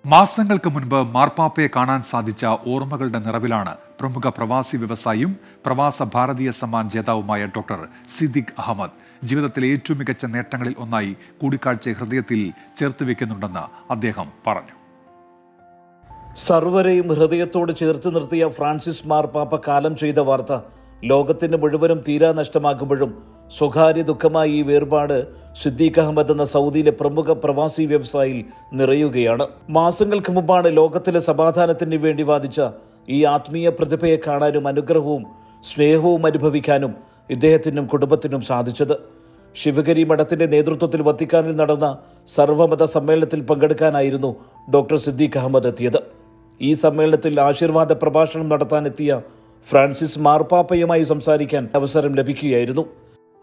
മാസങ്ങൾക്ക് മുൻപ് മാർപ്പാപ്പയെ കാണാൻ സാധിച്ച ഓർമ്മകളുടെ നിറവിലാണ് പ്രമുഖ പ്രവാസി വ്യവസായിയും പ്രവാസ ഭാരതീയ സമ്മാൻ ജേതാവുമായ ഡോക്ടർ സിദ്ദീഖ് അഹമ്മദ്. ജീവിതത്തിലെ ഏറ്റവും മികച്ച നേട്ടങ്ങളിൽ ഒന്നായി കൂടിക്കാഴ്ച ഹൃദയത്തിൽ ചേർത്തുവെക്കുന്നുണ്ടെന്ന് അദ്ദേഹം പറഞ്ഞു. സർവരെയും ഹൃദയത്തോട് ചേർത്ത് നിർത്തിയ ഫ്രാൻസിസ് മാർപ്പാപ്പ കാലം ചെയ്ത വാർത്ത ലോകത്തിന് മുഴുവനും തീരാ നഷ്ടമാകുമ്പോഴും സ്വകാര്യ ദുഃഖമായി ഈ വേർപാട് സിദ്ദീഖ് അഹമ്മദ് എന്ന സൗദിയിലെ പ്രമുഖ പ്രവാസി വ്യവസായിയിൽ നിറയുകയാണ്. മാസങ്ങൾക്ക് മുമ്പാണ് ലോകത്തിലെ സമാധാനത്തിന് വേണ്ടി വാദിച്ച ഈ ആത്മീയ പ്രതിഭയെ കാണാനും അനുഗ്രഹവും സ്നേഹവും അനുഭവിക്കാനും ഇദ്ദേഹത്തിനും കുടുംബത്തിനും സാധിച്ചത്. ശിവഗിരി മഠത്തിന്റെ നേതൃത്വത്തിൽ വത്തിക്കാനിൽ നടന്ന സർവ്വമത സമ്മേളനത്തിൽ പങ്കെടുക്കാനായിരുന്നു ഡോക്ടർ സിദ്ദീഖ് അഹമ്മദ് എത്തിയത്. ഈ സമ്മേളനത്തിൽ ആശീർവാദ പ്രഭാഷണം നടത്താനെത്തിയ ഫ്രാൻസിസ് മാർപ്പാപ്പയുമായി സംസാരിക്കാൻ അവസരം ലഭിക്കുകയായിരുന്നു.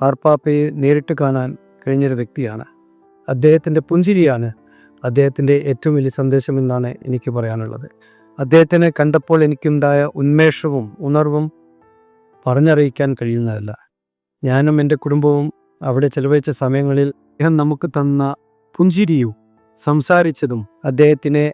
മാർപ്പാപ്പയെ നേരിട്ട് കാണാൻ കഴിഞ്ഞൊരു വ്യക്തിയാണ്. അദ്ദേഹത്തിൻ്റെ പുഞ്ചിരിയാണ് അദ്ദേഹത്തിൻ്റെ ഏറ്റവും വലിയ സന്ദേശമെന്നാണ് എനിക്ക് പറയാനുള്ളത്. അദ്ദേഹത്തിനെ കണ്ടപ്പോൾ എനിക്കുണ്ടായ ഉന്മേഷവും ഉണർവും പറഞ്ഞറിയിക്കാൻ കഴിയുന്നതല്ല. ഞാനും എൻ്റെ കുടുംബവും അവിടെ ചെലവഴിച്ച സമയങ്ങളിൽ അദ്ദേഹം നമുക്ക് തന്ന പുഞ്ചിരിയും സംസാരിച്ചതും അദ്ദേഹത്തിനെ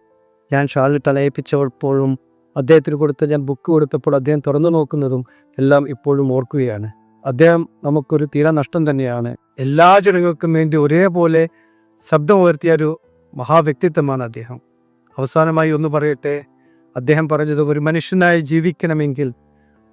ഞാൻ ഷാളിട്ട് അലയിപ്പിച്ചപ്പോഴും അദ്ദേഹത്തിന് ഞാൻ ബുക്ക് കൊടുത്തപ്പോൾ അദ്ദേഹം തുറന്നു നോക്കുന്നതും എല്ലാം ഇപ്പോഴും ഓർക്കുകയാണ്. അദ്ദേഹം നമുക്കൊരു തീരാ നഷ്ടം തന്നെയാണ്. എല്ലാ ജനങ്ങൾക്കും വേണ്ടി ഒരേപോലെ ശബ്ദം ഉയർത്തിയ ഒരു മഹാവ്യക്തിത്വമാണ് അദ്ദേഹം. അവസാനമായി ഒന്ന് പറയട്ടെ, അദ്ദേഹം പറഞ്ഞത് ഒരു മനുഷ്യനായി ജീവിക്കണമെങ്കിൽ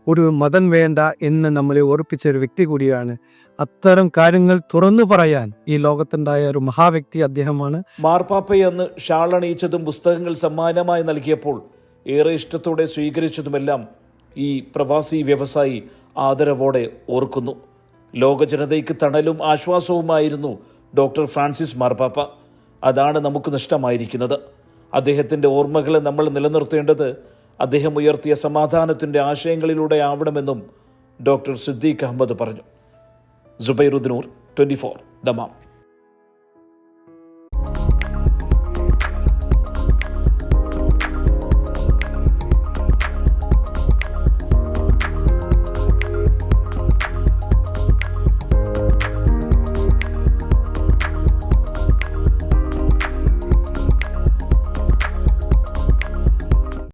ഒരു മതം വേണ്ട എന്ന് നമ്മളെ ഓർപ്പിച്ച ഒരു വ്യക്തി കൂടിയാണ്. അത്തരം കാര്യങ്ങൾ തുറന്നു പറയാൻ ഈ ലോകത്തുണ്ടായ ഒരു മഹാവ്യക്തി അദ്ദേഹമാണ്. മാർപ്പാപ്പയെ അന്ന് ഷാളണിയിച്ചതും പുസ്തകങ്ങൾ സമ്മാനമായി നൽകിയപ്പോൾ ഏറെ ഇഷ്ടത്തോടെ സ്വീകരിച്ചതുമെല്ലാം ഈ പ്രവാസി വ്യവസായി ആദരവോടെ ഓർക്കുന്നു. ലോക ജനതയ്ക്ക് തണലും ആശ്വാസവുമായിരുന്നു ഡോക്ടർ ഫ്രാൻസിസ് മാർപ്പാപ്പ. അതാണ് നമുക്ക് നഷ്ടമായിരിക്കുന്നത്. അദ്ദേഹത്തിൻ്റെ ഓർമ്മകളെ നമ്മൾ നിലനിർത്തേണ്ടത് അദ്ദേഹം ഉയർത്തിയ സമാധാനത്തിൻ്റെ ആശയങ്ങളിലൂടെ ആവണമെന്നും ഡോക്ടർ സിദ്ദീഖ് അഹമ്മദ് പറഞ്ഞു. സുബൈറുദ്ദീൻ, 24 ദമാം.